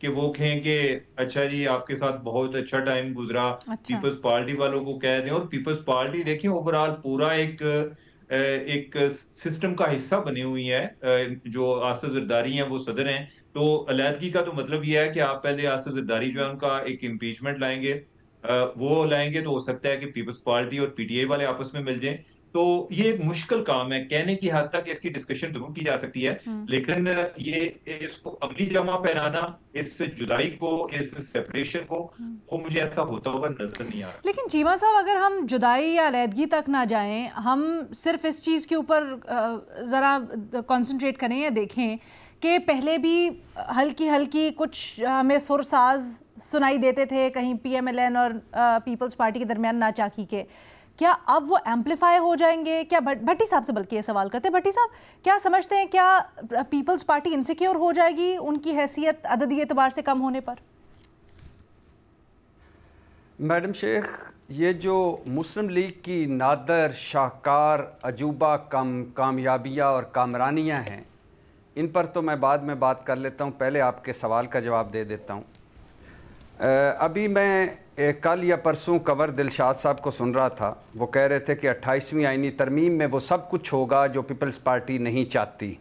کہ وہ کہیں کہ اچھا جی آپ کے ساتھ بہت اچھا ٹائم گزرا. پیپلز پارٹی والوں کو کہہ دیں, اور پیپلز پارٹی دیکھیں اوورال پورا ایک سسٹم کا حصہ بنی ہوئی ہے. جو آصف زرداری ہیں وہ صدر ہیں, تو علیحدگی کا تو مطلب یہ ہے کہ آپ پہلے آصف زرداری جو ہے ان کا ایک امپیچمنٹ لائیں گے, وہ لائیں گے تو ہو سکتا ہے کہ پیپلز پارٹی اور پی ٹی آئی والے آپس میں مل جائیں. تو یہ ایک مشکل کام ہے, کہنے کی حد تک اس کی ڈسکشن ضرور کی جا سکتی ہے, لیکن یہ اس کو عملی جمع پہنانا, اس جدائی کو, اس سیپریشن کو, وہ مجھے ایسا ہوتا ہوا نظر نہیں آ رہا. لیکن چیمہ صاحب اگر ہم جدائی یا علیحدگی تک نہ جائیں, ہم صرف اس چیز کے اوپر ذرا کنسنٹریٹ کریں یا دیکھیں کہ پہلے بھی ہلکی کچھ ہمیں سرساز سنائی دیتے تھے کہیں پی ایم ایل این اور پیپلز پارٹی کے درمیان ناچاکی کے, کیا اب وہ ایمپلیفائی ہو جائیں گے؟ کیا بھٹی صاحب سے بلکہ یہ سوال کرتے ہیں, بھٹی صاحب کیا سمجھتے ہیں, کیا پیپلز پارٹی انسیکیور ہو جائے گی ان کی حیثیت عددی اعتبار سے کم ہونے پر؟ میڈم شیخ, یہ جو مسلم لیگ کی نادر شاہکار عجوبہ کامیابیاں اور کامرانیاں ہیں, ان پر تو میں بعد میں بات کر لیتا ہوں, پہلے آپ کے سوال کا جواب دے دیتا ہوں. ابھی میں کل یا پرسوں کنور دلشاد صاحب کو سن رہا تھا, وہ کہہ رہے تھے کہ 28ویں آئینی ترمیم میں وہ سب کچھ ہوگا جو پیپلز پارٹی نہیں چاہتی,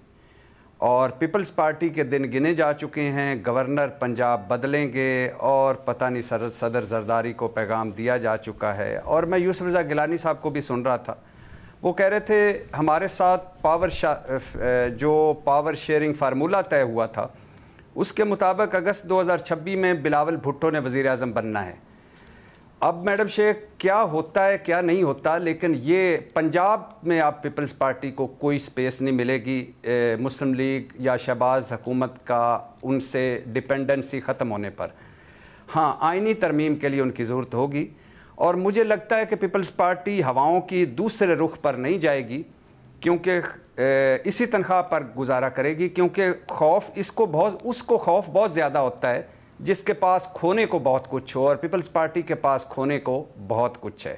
اور پیپلز پارٹی کے دن گنے جا چکے ہیں, گورنر پنجاب بدلیں گے, اور پتہ نہیں صدر زرداری کو پیغام دیا جا چکا ہے. اور میں یوسف رضا گیلانی صاحب کو بھی سن رہا تھا, وہ کہہ رہے تھے ہمارے ساتھ جو پاور شیئرنگ فارمولہ طے ہوا تھا اس کے مطابق اگست 2026 میں بلاول بھٹو نے وزیر اعظم بننا ہے. اب میڈم شیخ کیا ہوتا ہے کیا نہیں ہوتا, لیکن یہ پنجاب میں آپ پیپلز پارٹی کو کوئی سپیس نہیں ملے گی مسلم لیگ یا شہباز حکومت کا ان سے ڈپینڈنسی ختم ہونے پر. ہاں, آئینی ترمیم کے لیے ان کی ضرورت ہوگی, اور مجھے لگتا ہے کہ پیپلز پارٹی ہواؤں کی دوسرے رخ پر نہیں جائے گی, کیونکہ اسی تنخواہ پر گزارا کرے گی, کیونکہ خوف اس کو خوف بہت زیادہ ہوتا ہے جس کے پاس کھونے کو بہت کچھ ہو, اور پیپلز پارٹی کے پاس کھونے کو بہت کچھ ہے.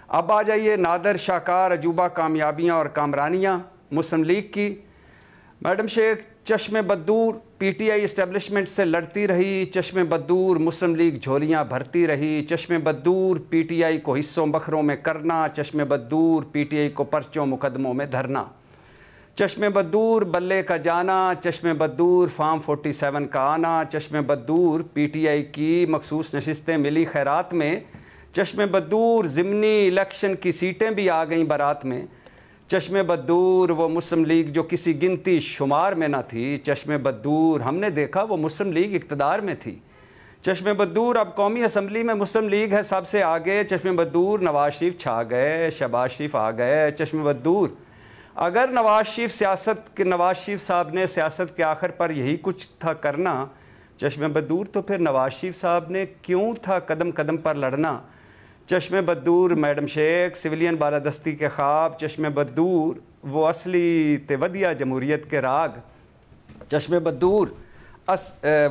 اب آ جائیے نادر شاہکار عجوبہ کامیابیاں اور کامرانیاں مسلم لیگ کی. میڈم شیخ, چشم بددور پی ٹی آئی اسٹیبلشمنٹ سے لڑتی رہی, چشم بددور مسلم لیگ جھولیاں بھرتی رہی, چشم بددور پی ٹی آئی کو حصوں بکھروں میں کرنا, چشم بددور پی ٹی آئی کو پرچوں مقدموں میں دھرنا, چشم بددور بلے کا جانا, چشم بددور فارم 47 کا آنا, چشم بددور پی ٹی آئی کی مخصوص نشستیں ملی خیرات میں, چشم بددور ضمنی الیکشن کی سیٹیں بھی آ گئیں بارات میں, چشم بددور وہ مسلم لیگ جو کسی گنتی شمار میں نہ تھی, چشم بددور ہم نے دیکھا وہ مسلم لیگ اقتدار میں تھی, چشم بددور اب قومی اسمبلی میں مسلم لیگ ہے سب سے آگے, چشم بددور نواز شریف چھا گئے, شہباز شریف آ گئے, چشم بددور اگر نواز شریف صاحب نے سیاست کے آخر پر یہی کچھ تھا کرنا, چشم بددور تو پھر نواز شریف صاحب نے کیوں تھا قدم قدم پر لڑنا. چشم بددور میڈم شیخ سویلین بالادستی کے خواب, چشم بددور وہ اصلی تودیہ جمہوریت کے راگ, چشم بددور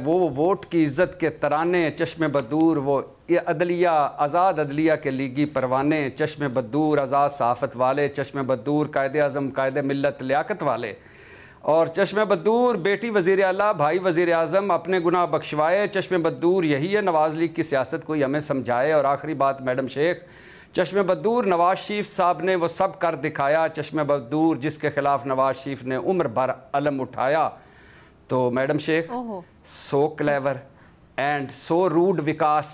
وہ ووٹ کی عزت کے ترانے, چشم بددور وہ عدلیہ آزاد عدلیہ کے لیگی پروانے, چشم بددور آزاد صحافت والے, چشم بددور قائد اعظم قائد ملت لیاقت والے, اور چشم بددور بیٹی وزیر اعلیٰ بھائی وزیر اعظم اپنے گناہ بخشوائے, چشم بددور یہی ہے نواز لیگ کی سیاست کوئی ہمیں سمجھائے. اور آخری بات میڈم شیخ, چشم بددور نواز شریف صاحب نے وہ سب کر دکھایا, چشم بددور جس کے خلاف نواز شریف نے عمر بھر علم اٹھایا. تو madam Sheikh so clever and so road وکاس,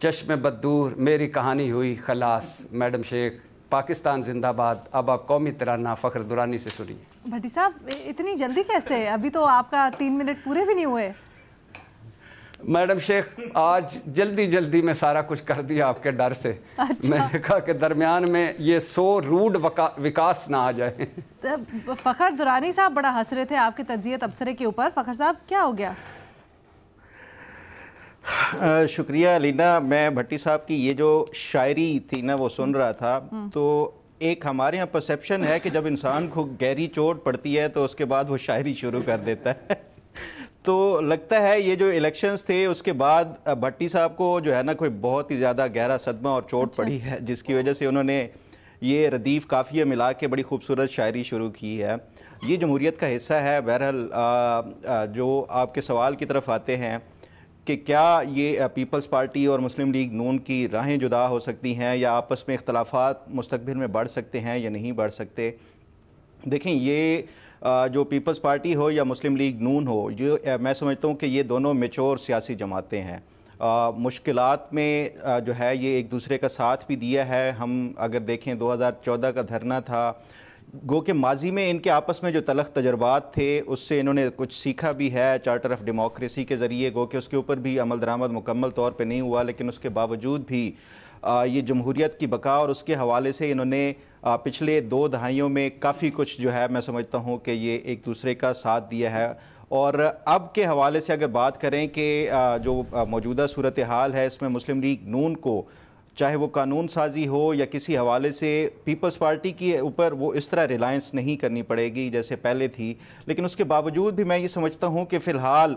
چشم بددور میری کہانی ہوئی خلاص. میڈم شیخ پاکستان زندہ باد. اب آپ قومی ترانہ فخر درانی سے سنیے. بھٹی صاحب اتنی جلدی کیسے, ابھی تو آپ کا 3 منٹ پورے بھی نہیں ہوئے. میڈم شیخ آج جلدی میں سارا کچھ کر دیا آپ کے ڈر سے. میں نے کہا کہ درمیان میں یہ سو روڈ وکاس نہ آ جائے. فخر درانی صاحب بڑا ہنس رہے تھے آپ کے تجزیہ تبصرے کے اوپر. فخر صاحب کیا ہو گیا؟ شکریہ علینا. میں بھٹی صاحب کی یہ جو شاعری تھی نا وہ سن رہا تھا, تو ایک ہمارے یہاں پرسیپشن ہے کہ جب انسان کو گہری چوٹ پڑتی ہے تو اس کے بعد وہ شاعری شروع کر دیتا ہے. تو لگتا ہے یہ جو الیکشنز تھے اس کے بعد بھٹی صاحب کو جو ہے نا کوئی بہت ہی زیادہ گہرا صدمہ اور چوٹ پڑی ہے, جس کی وجہ سے انہوں نے یہ ردیف قافیہ ملا کے بڑی خوبصورت شاعری شروع کی ہے. یہ جمہوریت کا حصہ ہے. بہرحال جو آپ کے سوال کی طرف آتے ہیں کہ کیا یہ پیپلز پارٹی اور مسلم لیگ نون کی راہیں جدا ہو سکتی ہیں یا آپس میں اختلافات مستقبل میں بڑھ سکتے ہیں یا نہیں بڑھ سکتے. دیکھیں یہ جو پیپلز پارٹی ہو یا مسلم لیگ نون ہو، جو میں سمجھتا ہوں کہ یہ دونوں میچور سیاسی جماعتیں ہیں. مشکلات میں جو ہے یہ ایک دوسرے کا ساتھ بھی دیا ہے. ہم اگر دیکھیں 2014 کا دھرنا تھا، گو کہ ماضی میں ان کے آپس میں جو تلخ تجربات تھے اس سے انہوں نے کچھ سیکھا بھی ہے چارٹر آف ڈیموکریسی کے ذریعے، گو کہ اس کے اوپر بھی عمل درآمد مکمل طور پہ نہیں ہوا، لیکن اس کے باوجود بھی یہ جمہوریت کی بقا اور اس کے حوالے سے انہوں نے پچھلے 2 دہائیوں میں کافی کچھ جو ہے میں سمجھتا ہوں کہ یہ ایک دوسرے کا ساتھ دیا ہے. اور اب کے حوالے سے اگر بات کریں کہ جو موجودہ صورتحال ہے اس میں مسلم لیگ نون کو چاہے وہ قانون سازی ہو یا کسی حوالے سے پیپلز پارٹی کے اوپر وہ اس طرح ریلائنس نہیں کرنی پڑے گی جیسے پہلے تھی. لیکن اس کے باوجود بھی میں یہ سمجھتا ہوں کہ فی الحال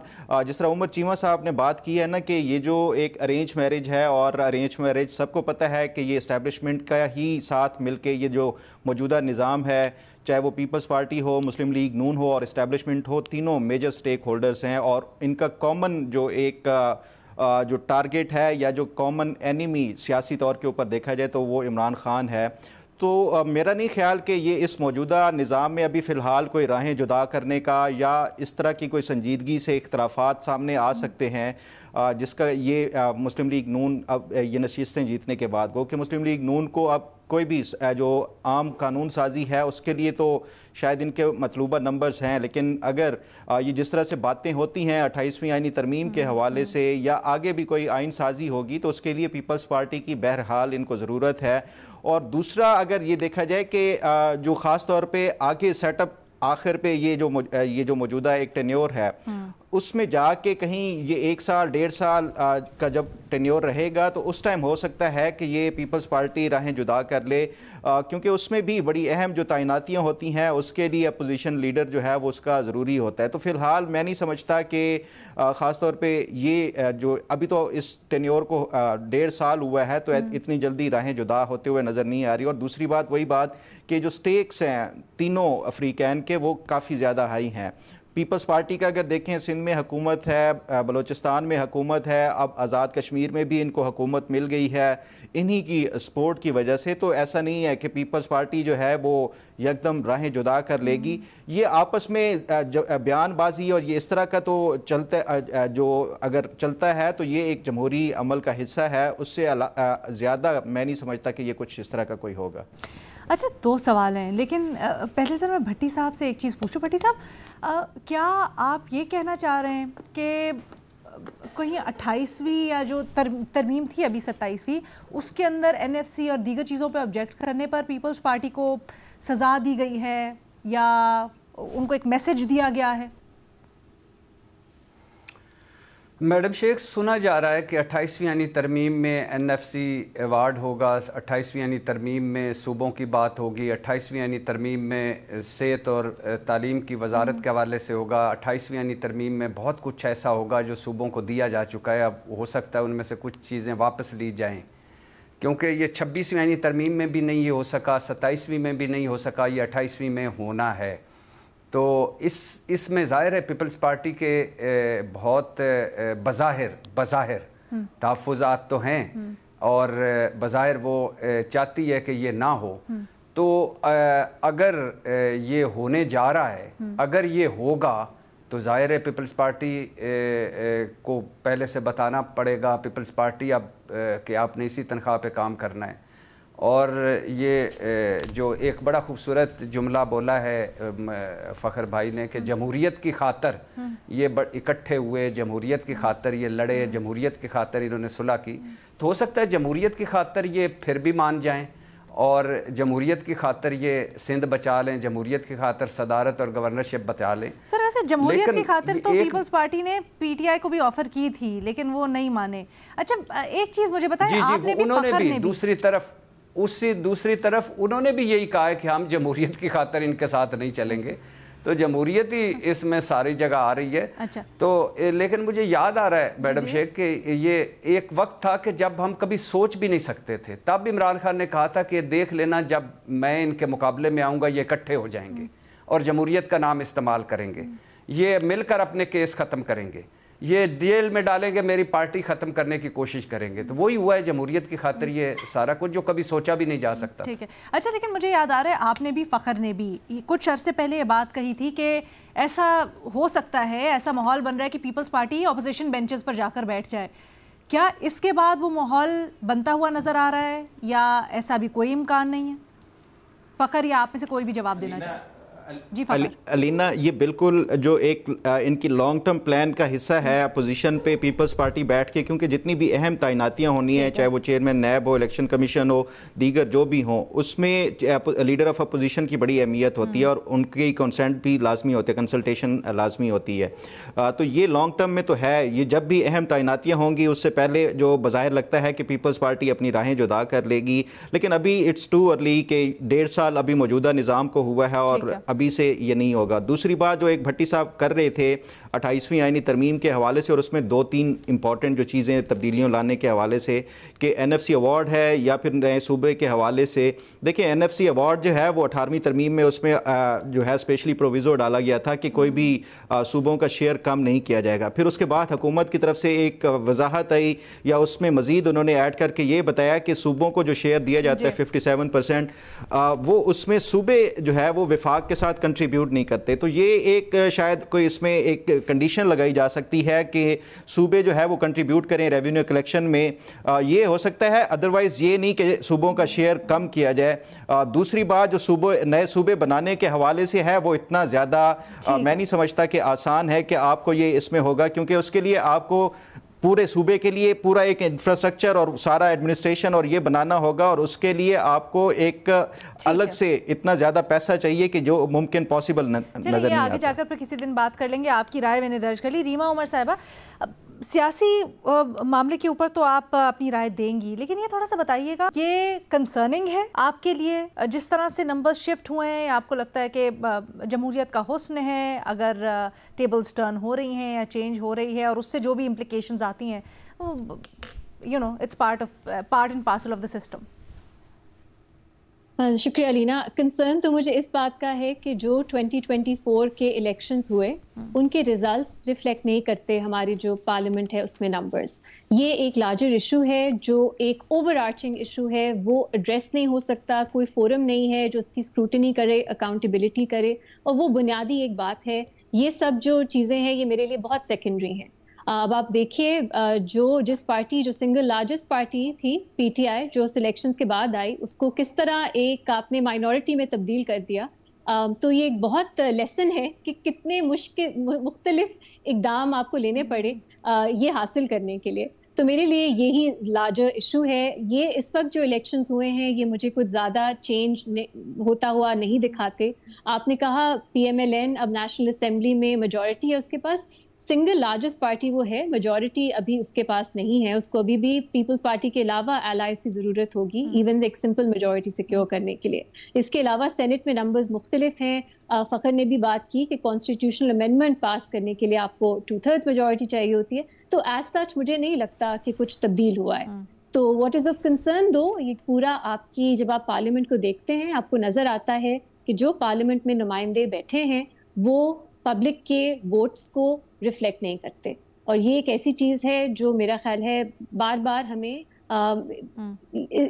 جس طرح عمر چیمہ صاحب نے بات کی ہے نا کہ یہ جو ایک ارینج میرج ہے، اور ارینج میرج سب کو پتہ ہے کہ یہ اسٹیبلشمنٹ کا ہی ساتھ مل کے یہ جو موجودہ نظام ہے، چاہے وہ پیپلز پارٹی ہو، مسلم لیگ نون ہو اور اسٹیبلشمنٹ ہو، تینوں میجر سٹیک ہولڈرز ہیں، اور ان کا کامن جو ایک جو ٹارگٹ ہے یا جو کامن اینیمی سیاسی طور کے اوپر دیکھا جائے تو وہ عمران خان ہے. تو میرا نہیں خیال کہ یہ اس موجودہ نظام میں ابھی فی الحال کوئی راہیں جدا کرنے کا یا اس طرح کی کوئی سنجیدگی سے اختلافات سامنے آ سکتے ہیں جس کا یہ مسلم لیگ نون اب یہ نشستیں جیتنے کے بعد گو کہ مسلم لیگ نون کو اب کوئی بھی جو عام قانون سازی ہے اس کے لیے تو شاید ان کے مطلوبہ نمبرز ہیں، لیکن اگر یہ جس طرح سے باتیں ہوتی ہیں 28ویں آئینی ترمیم کے حوالے سے یا آگے بھی کوئی آئین سازی ہوگی تو اس کے لیے پیپلز پارٹی کی بہرحال ان کو ضرورت ہے. اور دوسرا اگر یہ دیکھا جائے کہ جو خاص طور پہ آگے سیٹ اپ آخر پہ یہ جو موجودہ ایک ٹینیور ہے اس میں جا کے کہیں یہ 1 سال 1.5 سال کا جب ٹینیور رہے گا تو اس ٹائم ہو سکتا ہے کہ یہ پیپلز پارٹی راہیں جدا کر لے، کیونکہ اس میں بھی بڑی اہم جو تعیناتیاں ہوتی ہیں اس کے لیے اپوزیشن لیڈر جو ہے وہ اس کا ضروری ہوتا ہے. تو فی الحال میں نہیں سمجھتا کہ خاص طور پہ یہ جو ابھی تو اس ٹینیور کو 1.5 سال ہوا ہے تو اتنی جلدی راہیں جدا ہوتے ہوئے نظر نہیں آ رہی. اور دوسری بات وہی بات کہ جو سٹیکس ہیں تینوں افریقین کے وہ کافی زیادہ ہائی ہیں. پیپلز پارٹی کا اگر دیکھیں سندھ میں حکومت ہے، بلوچستان میں حکومت ہے، اب آزاد کشمیر میں بھی ان کو حکومت مل گئی ہے انہی کی سپورٹ کی وجہ سے. تو ایسا نہیں ہے کہ پیپلز پارٹی جو ہے وہ یکدم راہیں جدا کر لے گی. یہ آپس میں بیان بازی اور یہ اس طرح کا تو چلتا جو اگر چلتا ہے تو یہ ایک جمہوری عمل کا حصہ ہے، اس سے زیادہ میں نہیں سمجھتا کہ یہ کچھ اس طرح کا کوئی ہوگا. اچھا 2 سوال ہیں، لیکن پہلے سر میں بھٹی صاحب سے ایک چیز پوچھوں. بھٹی صاحب کیا آپ یہ کہنا چاہ رہے ہیں کہ کہیں 28ویں یا جو ترمیم تھی ابھی 27ویں اس کے اندر NFC اور دیگر چیزوں پہ آبجیکٹ کرنے پر پیپلز پارٹی کو سزا دی گئی ہے یا ان کو ایک میسج دیا گیا ہے؟ میڈم شیخ سنا جا رہا ہے کہ 28ویں یعنی ترمیم میں NFC ایوارڈ ہوگا، 28ویں یعنی ترمیم میں صوبوں کی بات ہوگی، 28ویں یعنی ترمیم میں صحت اور تعلیم کی وزارت کے حوالے سے ہوگا، 28ویں یعنی ترمیم میں بہت کچھ ایسا ہوگا جو صوبوں کو دیا جا چکا ہے. اب ہو سکتا ہے ان میں سے کچھ چیزیں واپس لی جائیں کیونکہ یہ 26ویں یعنی ترمیم میں بھی نہیں ہو سکا، 27ویں میں بھی نہیں ہو سکا، یہ 28ویں میں ہونا ہے. تو اس میں ظاہر ہے پیپلز پارٹی کے بہت بظاہر تحفظات تو ہیں اور بظاہر وہ چاہتی ہے کہ یہ نہ ہو. تو اگر یہ ہونے جا رہا ہے، اگر یہ ہوگا تو ظاہر ہے پیپلز پارٹی کو پہلے سے بتانا پڑے گا پیپلز پارٹی اب کہ آپ نے اسی تنخواہ پہ کام کرنا ہے. اور یہ جو ایک بڑا خوبصورت جملہ بولا ہے فخر بھائی نے کہ جمہوریت کی خاطر یہ اکٹھے ہوئے، جمہوریت کی خاطر یہ لڑے، جمہوریت کی خاطر انہوں نے صلح کی. تو ہو سکتا ہے جمہوریت کی خاطر یہ پھر بھی مان جائیں اور جمہوریت کی خاطر یہ سندھ بچا لیں، جمہوریت کی خاطر صدارت اور گورنرشپ بچا لیں. سر ویسے جمہوریت کی خاطر تو پیپلز پارٹی نے PTI کو بھی آفر کی تھی لیکن وہ نہیں مانے. اچھا ایک چیز مجھے بتائیں، آپ نے بھی فخر نے بھی دوسری طرف انہوں نے بھی یہی کہا ہے کہ ہم جمہوریت کی خاطر ان کے ساتھ نہیں چلیں گے. تو جمہوریت ہی اس میں ساری جگہ آ رہی ہے. تو لیکن مجھے یاد آ رہا ہے میڈم شیخ کہ یہ ایک وقت تھا کہ جب ہم کبھی سوچ بھی نہیں سکتے تھے، تب عمران خان نے کہا تھا کہ دیکھ لینا جب میں ان کے مقابلے میں آؤں گا یہ اکٹھے ہو جائیں گے. اور جمہوریت کا نام استعمال کریں گے، یہ مل کر اپنے کیس ختم کریں گے، یہ جیل میں ڈالیں گے، میری پارٹی ختم کرنے کی کوشش کریں گے. تو وہی ہوا ہے جمہوریت کی خاطر یہ سارا کچھ جو کبھی سوچا بھی نہیں جا سکتا. ٹھیک ہے. اچھا لیکن مجھے یاد آ رہا ہے آپ نے بھی، فخر نے بھی کچھ عرصے پہلے یہ بات کہی تھی کہ ایسا ہو سکتا ہے، ایسا ماحول بن رہا ہے کہ پیپلز پارٹی اپوزیشن بینچز پر جا کر بیٹھ جائے. کیا اس کے بعد وہ ماحول بنتا ہوا نظر آ رہا ہے یا ایسا بھی کوئی امکان نہیں ہے؟ فخر یا آپ میں سے کوئی بھی جواب دینا چاہے. جی علینا، یہ بالکل جو ایک ان کی لانگ ٹرم پلان کا حصہ ہے اپوزیشن پہ پیپلز پارٹی بیٹھ کے، کیونکہ جتنی بھی اہم تعیناتیاں ہونی ہیں، چاہے وہ چیئرمین نیب ہو، الیکشن کمیشن ہو، دیگر جو بھی ہوں، اس میں لیڈر آف اپوزیشن کی بڑی اہمیت ہوتی ہے اور ان کی کنسنٹ بھی لازمی ہوتے ہیں، کنسلٹیشن لازمی ہوتی ہے. تو یہ لانگ ٹرم میں تو ہے. یہ جب بھی اہم تعیناتیاں ہوں گی اس سے پہلے جو بظاہر لگتا ہے کہ پیپلز پارٹی اپنی راہیں جدا کر لے گی، لیکن ابھی اٹس ٹو ارلی کہ 1.5 سال ابھی موجودہ نظام کو ہوا ہے اور ابھی سے یہ نہیں ہوگا. دوسری بات جو ایک بھٹی صاحب کر رہے تھے 28ویں آئینی ترمیم کے حوالے سے، اور اس میں 2-3 امپورٹنٹ جو چیزیں تبدیلیوں لانے کے حوالے سے، کہ NFC ایوارڈ ہے یا پھر نئے صوبے کے حوالے سے. دیکھیں NFC ایوارڈ جو ہے وہ 18ویں ترمیم میں اس میں جو ہے اسپیشلی پروویزو ڈالا گیا تھا کہ کوئی بھی صوبوں کا شیئر کم نہیں کیا جائے گا. پھر اس کے بعد حکومت کی طرف سے ایک وضاحت آئی یا اس میں مزید انہوں نے ایڈ کر کے یہ بتایا کہ صوبوں کو جو شیئر دیا جاتا ہے 57%، وہ اس میں صوبے جو ہے وہ وفاق کے ساتھ کنٹریبیوٹ نہیں کرتے. تو یہ ایک شاید کوئی اس میں ایک کنڈیشن لگائی جا سکتی ہے کہ صوبے جو ہے وہ کنٹریبیوٹ کریں ریونیو کلیکشن میں. یہ ہو سکتا ہے، ادروائز یہ نہیں کہ صوبوں کا شیئر کم کیا جائے. دوسری بات جو نئے صوبے بنانے کے حوالے سے ہے، وہ اتنا زیادہ میں نہیں سمجھتا کہ آسان ہے کہ آپ کو یہ اس میں ہوگا، کیونکہ اس کے لیے آپ کو پورے صوبے کے لیے پورا ایک انفراسٹرکچر اور سارا ایڈمنسٹریشن اور یہ بنانا ہوگا، اور اس کے لیے آپ کو ایک الگ سے اتنا زیادہ پیسہ چاہیے کہ جو ممکن پاسبل نظر نہیں آتا. آگے جا کر پھر کسی دن بات کر لیں گے. آپ کی رائے میں نے درج کر لی. ریما عمر صاحبہ، سیاسی معاملے کے اوپر تو آپ اپنی رائے دیں گی، لیکن یہ تھوڑا سا بتائیے گا، یہ کنسرننگ ہے آپ کے لیے جس طرح سے نمبر شفٹ ہوئے ہیں؟ آپ کو لگتا ہے کہ جمہوریت کا حسن ہے اگر ٹیبلز ٹرن ہو رہی ہیں یا چینج ہو رہی ہے، اور اس سے جو بھی امپلیکیشنز آتی ہیں it's part and parcel of the system? شکریہ علینا. کنسرن تو مجھے اس بات کا ہے کہ جو 2024 کے الیکشنز ہوئے ان کے ریزلٹس ریفلیکٹ نہیں کرتے ہماری جو پارلیمنٹ ہے اس میں نمبرز. یہ ایک لارجر ایشو ہے، جو ایک اوور آرچنگ ایشو ہے، وہ ایڈریس نہیں ہو سکتا. کوئی فورم نہیں ہے جو اس کی اسکروٹنی کرے، اکاؤنٹیبلٹی کرے، اور وہ بنیادی ایک بات ہے. یہ سب جو چیزیں ہیں یہ میرے لیے بہت سیکنڈری ہیں. اب آپ دیکھیے جس پارٹی جو سنگل لارجسٹ پارٹی تھی PTI، جو سلیکشنز کے بعد آئی، اس کو کس طرح ایک آپ نے مائنورٹی میں تبدیل کر دیا. تو یہ ایک بہت لیسن ہے کہ کتنے مختلف اقدام آپ کو لینے پڑے یہ حاصل کرنے کے لیے. تو میرے لیے یہی لارجر ایشو ہے. یہ اس وقت جو الیکشنز ہوئے ہیں یہ مجھے کچھ زیادہ چینج ہوتا ہوا نہیں دکھاتے. آپ نے کہا PMLN اب نیشنل اسمبلی میں میجورٹی ہے اس کے پاس. سنگل لارجسٹ پارٹی وہ ہے، میجورٹی ابھی اس کے پاس نہیں ہے. اس کو ابھی بھی پیپلز پارٹی کے علاوہ الائز کی ضرورت ہوگی ایون ایک سمپل میجورٹی سیکیور کرنے کے لیے. اس کے علاوہ سینٹ میں نمبرز مختلف ہیں. فخر نے بھی بات کی کہ کانسٹیٹیوشنل امینڈمنٹ پاس کرنے کے لیے آپ کو 2/3 میجورٹی چاہیے ہوتی ہے. تو ایز سچ مجھے نہیں لگتا کہ کچھ تبدیل ہوا ہے. تو واٹ از آف کنسرن دو، یہ پورا آپ کی جب آپ پارلیمنٹ کو دیکھتے ہیں آپ کو نظر آتا ہے کہ جو پارلیمنٹ میں نمائندے بیٹھے ہیں وہ پبلک کے ووٹس کو ریفلیکٹ نہیں کرتے. اور یہ ایک ایسی چیز ہے جو میرا خیال ہے بار بار ہمیں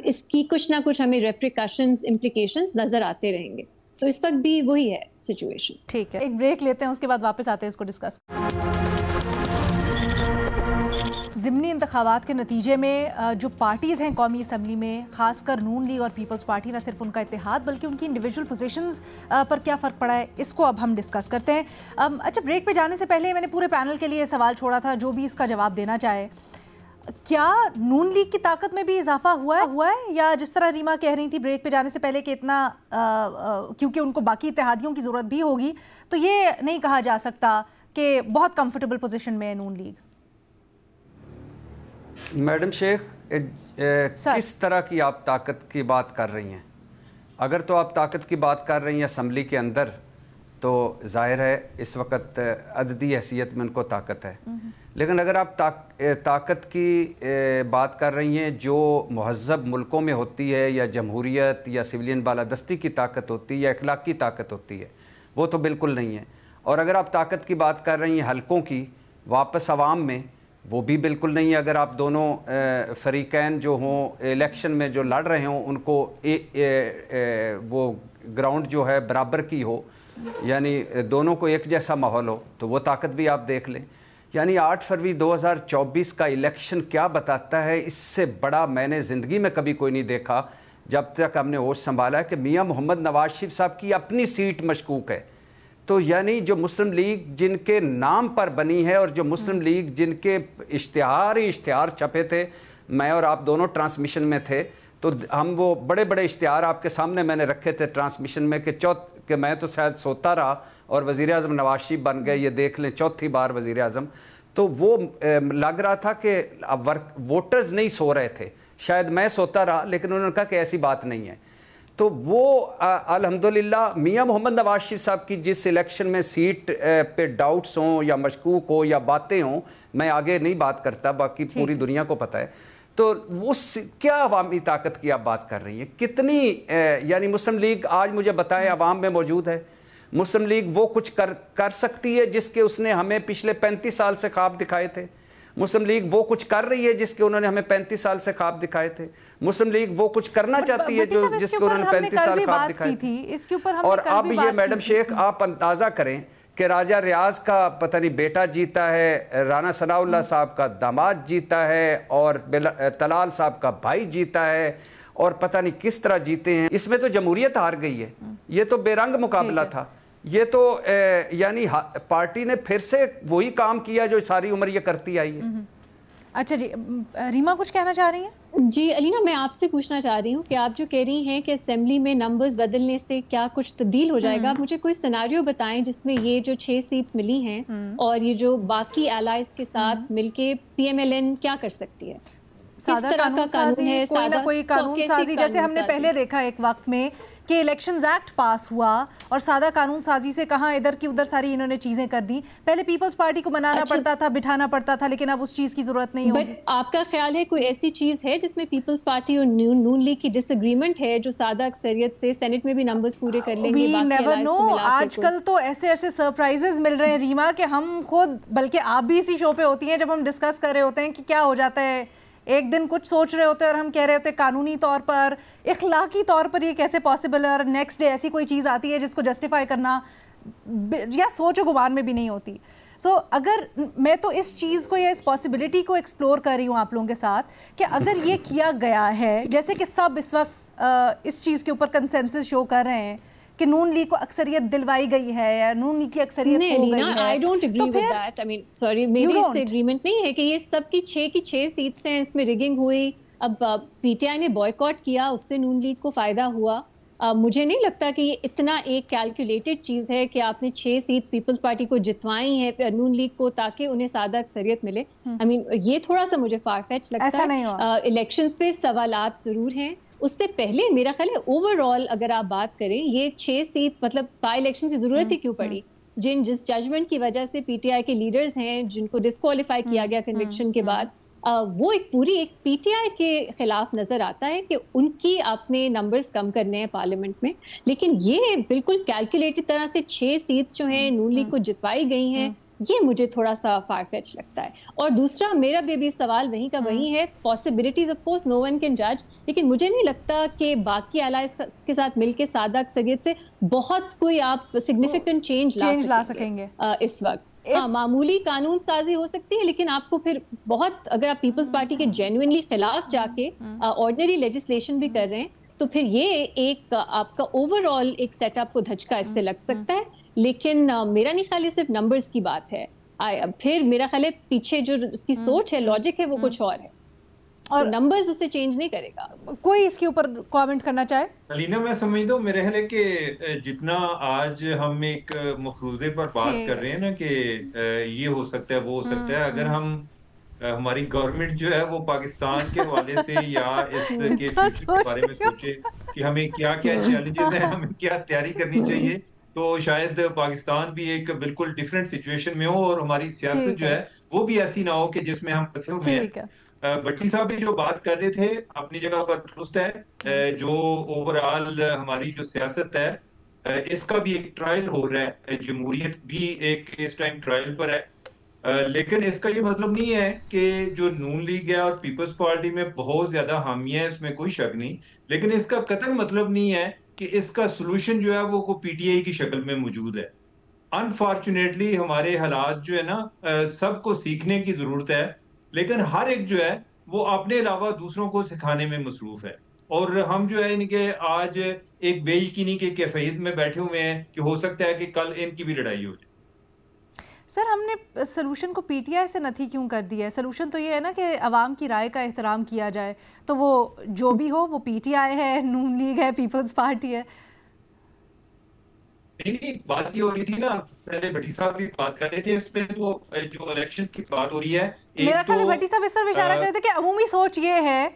اس کی کچھ نہ کچھ ہمیں ریپریکاشنز، امپلیکیشنز نظر آتے رہیں گے. سو اس وقت بھی وہی ہے سچویشن. ٹھیک ہے، ایک بریک لیتے ہیں، اس کے بعد واپس آتے ہیں اس کو ڈسکس. ضمنی انتخابات کے نتیجے میں جو پارٹیز ہیں قومی اسمبلی میں، خاص کر نون لیگ اور پیپلز پارٹی، نہ صرف ان کا اتحاد بلکہ ان کی انڈیویجول پوزیشنز پر کیا فرق پڑا ہے، اس کو اب ہم ڈسکس کرتے ہیں. اچھا، بریک پہ جانے سے پہلے میں نے پورے پینل کے لیے سوال چھوڑا تھا، جو بھی اس کا جواب دینا چاہے. کیا نون لیگ کی طاقت میں بھی اضافہ ہوا ہے یا جس طرح ریما کہہ رہی تھی بریک پہ جانے سے پہلے کہ اتنا کیونکہ ان کو باقی اتحادیوں کی ضرورت بھی ہوگی، تو یہ نہیں کہا جا سکتا کہ بہت کمفرٹیبل پوزیشن میں ہے نون لیگ؟ میڈم شیخ، کس طرح کی آپ طاقت کی بات کر رہی ہیں؟ اگر تو آپ طاقت کی بات کر رہی ہیں اسمبلی کے اندر تو ظاہر ہے اس وقت عددی حیثیت میں ان کو طاقت ہے. لیکن اگر آپ طاقت کی بات کر رہی ہیں جو مہذب ملکوں میں ہوتی ہے، یا جمہوریت یا سویلین بالادستی کی طاقت ہوتی ہے یا اخلاقی طاقت ہوتی ہے، وہ تو بالکل نہیں ہے. اور اگر آپ طاقت کی بات کر رہی ہیں حلقوں کی واپس عوام میں, وہ بھی بالکل نہیں ہے. اگر آپ دونوں فریقین جو ہوں الیکشن میں جو لڑ رہے ہوں ان کو وہ گراؤنڈ جو ہے برابر کی ہو, یعنی دونوں کو ایک جیسا ماحول ہو, تو وہ طاقت بھی آپ دیکھ لیں. یعنی 8 فروری 2024 کا الیکشن کیا بتاتا ہے, اس سے بڑا میں نے زندگی میں کبھی کوئی نہیں دیکھا جب تک ہم نے ہوش سنبھالا ہے, کہ میاں محمد نواز شریف صاحب کی اپنی سیٹ مشکوک ہے. تو یعنی جو مسلم لیگ جن کے نام پر بنی ہے اور جو مسلم لیگ جن کے اشتہار چھپے تھے, میں اور آپ دونوں ٹرانسمیشن میں تھے, تو ہم وہ بڑے بڑے اشتہار آپ کے سامنے میں نے رکھے تھے ٹرانسمیشن میں کہ میں تو شاید سوتا رہا اور وزیر اعظم نواز شریف بن گئے, یہ دیکھ لیں چوتھی بار وزیر اعظم. تو وہ لگ رہا تھا کہ ووٹرز نہیں سو رہے تھے, شاید میں سوتا رہا, لیکن انہوں نے کہا کہ ایسی بات نہیں ہے. تو وہ الحمدللہ میاں محمد نواز شریف صاحب کی جس الیکشن میں سیٹ پہ ڈاؤٹس ہوں یا مشکوک ہو یا باتیں ہوں, میں آگے نہیں بات کرتا, باقی پوری دنیا کو پتہ ہے. تو وہ کیا عوامی طاقت کی آپ بات کر رہی ہیں, کتنی یعنی مسلم لیگ آج مجھے بتائیں عوام میں موجود ہے. مسلم لیگ وہ کچھ کر سکتی ہے جس کے اس نے ہمیں پچھلے 35 سال سے خواب دکھائے تھے. مسلم لیگ وہ کچھ کر رہی ہے جس کے انہوں نے ہمیں 35 سال سے خواب دکھائے تھے. مسلم لیگ وہ کچھ کرنا چاہتی ہے جس کے انہوں نے 35 سال خواب دکھائے تھے. اور اب یہ میڈم شیخ آپ اندازہ کریں کہ راجہ ریاض کا پتہ نہیں بیٹا جیتا ہے, رانا ثناء اللہ صاحب کا داماد جیتا ہے, اور طلال صاحب کا بھائی جیتا ہے, اور پتہ نہیں کس طرح جیتے ہیں. اس میں تو جمہوریت ہار گئی ہے. یہ تو بے رنگ مقابلہ تھا. یہ تو یعنی پارٹی نے پھر سے وہی کام کیا جو ساری عمر یہ کرتی آئی ہے. اچھا جی, ریما کچھ کہنا چاہ رہی ہیں؟ جی علینا, میں آپ سے پوچھنا چاہ رہی ہوں کہ آپ جو کہہ رہی ہیں کہ اسمبلی میں نمبرز بدلنے سے کیا کچھ تبدیل ہو جائے گا, مجھے کوئی سیناریو بتائیں جس میں یہ جو 6 سیٹس ملی ہیں اور یہ جو باقی الائز کے ساتھ مل کے پی ایم ایل این کیا کر سکتی ہے. سادہ قانون سازی, کوئی نہ کوئی قانون سازی, جیسے ہم نے پہلے دیکھا ایک وقت میں کہ الیکشنز ایکٹ پاس ہوا اور سادہ قانون سازی سے کہاں ادھر کی ادھر ساری انہوں نے چیزیں کر دی. پہلے پیپلز پارٹی کو منانا پڑتا تھا, بٹھانا پڑتا تھا, لیکن اب اس چیز کی ضرورت نہیں ہوگی. آپ کا خیال ہے کوئی ایسی چیز ہے جس میں پیپلز پارٹی اور نون لیگ کی ڈس ایگریمنٹ ہے جو سادہ اکثریت سے سینٹ میں بھی نمبرز پورے کر لیں گے؟ We never know. آج کل تو ایسے سرپرائزز مل رہے ہیں ریما کہ ہم خود, بلکہ آپ بھی اسی شو پہ ہوتی ہیں جب ہم ڈسکس کر رہے ہوتے ہیں کہ کیا ہو جاتا ہے, ایک دن کچھ سوچ رہے ہوتے ہیں اور ہم کہہ رہے ہوتے ہیں قانونی طور پر, اخلاقی طور پر یہ کیسے پاسبل ہے, اور نیکسٹ ڈے ایسی کوئی چیز آتی ہے جس کو جسٹیفائی کرنا یا سوچ و گمان میں بھی نہیں ہوتی. سو اگر میں تو اس چیز کو یا اس پاسبلٹی کو ایکسپلور کر رہی ہوں آپ لوگوں کے ساتھ کہ اگر یہ کیا گیا ہے, جیسے کہ سب اس وقت اس چیز کے اوپر کنسنسس شو کر رہے ہیں کہ نون لیگ کو اکثریت دلوائی گئی ہے یا نون لیگ کی اکثریت ہو گئی ہے. I don't agree with that. I mean, sorry, میری اس سے اگریمنٹ نہیں ہے کہ یہ سب کی 6 سیٹس ہیں, اس میں ریگنگ ہوئی, اب پی ٹی آئی نے بوائیکاٹ کیا, اس سے نون لیگ کو فائدہ ہوا. مجھے نہیں لگتا کہ یہ اتنا ایک کیلکولیٹڈ چیز ہے کہ آپ نے 6 سیٹس پیپلز پارٹی کو جتوائی ہیں نون لیگ کو تاکہ انہیں سادہ اکثریت ملے. I mean, یہ تھوڑا سا مجھے فار فیچ لگتا ہے. الیکشنز پہ سوالات ضرور ہیں. اس سے پہلے میرا خیال ہے اوور آل اگر آپ بات کریں یہ 6 سیٹس مطلب بائی الیکشن کی ضرورت ہی کیوں پڑی, جس ججمنٹ کی وجہ سے پی ٹی آئی کے لیڈرز ہیں جن کو ڈسکوالیفائی کیا گیا کنوکشن کے بعد, وہ ایک پوری ایک پی ٹی آئی کے خلاف نظر آتا ہے کہ ان کی اپنے نمبرز کم کرنے ہیں پارلیمنٹ میں. لیکن یہ بالکل کیلکولیٹڈ طرح سے 6 سیٹس جو ہیں نون لیگ کو جتوائی گئی ہیں, یہ مجھے تھوڑا سا فار فیچ لگتا ہے. اور دوسرا میرا بھی سوال وہیں کا وہی ہے, possibilities of course no one can جج, لیکن مجھے نہیں لگتا کہ باقی الائز کے ساتھ مل کے سادہ اکثریت سے بہت کوئی آپ سگنیفیکنٹ چینج لا سکیں گے اس وقت. معمولی قانون سازی ہو سکتی ہے, لیکن آپ کو پھر بہت, اگر آپ پیپلز پارٹی کے جینوئنلی خلاف جا کے آرڈنری لیجسلیشن بھی کر رہے ہیں تو پھر یہ ایک آپ کا اوور آل ایک سیٹ اپ کو دھچکا اس سے لگ سکتا ہے. لیکن میرا نہیں خیال یہ صرف نمبرز کی بات ہے, پھر میرا خیال ہے پیچھے جو اس کی سوچ ہے, لاجک ہے, وہ کچھ اور ہے, اور نمبرز اسے چینج نہیں کرے گا. کوئی اس کے اوپر کامنٹ کرنا چاہے؟ علینا, میں سمجھتا ہوں میرے خیال ہے کہ جتنا آج ہم ایک مفروضے پر بات کر رہے ہیں نا کہ یہ ہو سکتا ہے وہ ہو سکتا ہے, اگر ہماری گورنمنٹ جو ہے وہ پاکستان کے حوالے سے یا اس کے فیوچر کے بارے میں سوچے کہ ہمیں کیا کیا چیلنجز ہیں, ہمیں کیا تیاری کرنی چاہیے, تو شاید پاکستان بھی ایک بالکل ڈیفرنٹ سچویشن میں ہو اور ہماری سیاست جو ہے وہ بھی ایسی نہ ہو کہ جس میں ہم پھنسے ہوئے ہیں. بٹی صاحب بھی جو بات کر رہے تھے اپنی جگہ پر درست ہے, جو اوور آل ہماری جو سیاست ہے اس کا بھی ایک ٹرائل ہو رہا ہے، جمہوریت بھی ایک اس ٹائم ٹرائل پر ہے، لیکن اس کا یہ مطلب نہیں ہے کہ جو نون لیگ ہے اور پیپلز پارٹی میں بہت زیادہ حامیہ ہے، اس میں کوئی شک نہیں، لیکن اس کا قطعاً مطلب نہیں ہے کہ اس کا سلوشن جو ہے وہ پی ٹی آئی کی شکل میں موجود ہے۔ انفارچونیٹلی ہمارے حالات جو ہے نا، سب کو سیکھنے کی ضرورت ہے، لیکن ہر ایک جو ہے وہ اپنے علاوہ دوسروں کو سکھانے میں مصروف ہے، اور ہم جو ہے کہ آج ایک بے یقینی کے کیفیت میں بیٹھے ہوئے ہیں کہ ہو سکتا ہے کہ کل ان کی بھی لڑائی ہو جائے۔ سر، ہم نے سلوشن کو پی ٹی آئی سے نتھی کیوں کر دیا ہے؟ سلوشن تو یہ ہے نا کہ عوام کی رائے کا احترام کیا جائے، تو وہ جو بھی ہو، وہ پی ٹی آئی ہے، نون لیگ ہے، پیپلز پارٹی ہے۔ نہیں، بات یہ ہو رہی تھی نا، پہلے بھٹی صاحب بھی بات کر رہے تھے اس پہ، تو جو الیکشن کی بات ہو رہی ہے، میرا خیال ہے بھٹی صاحب اس طرف اشارہ کر رہے تھے کہ عمومی سوچ یہ ہے،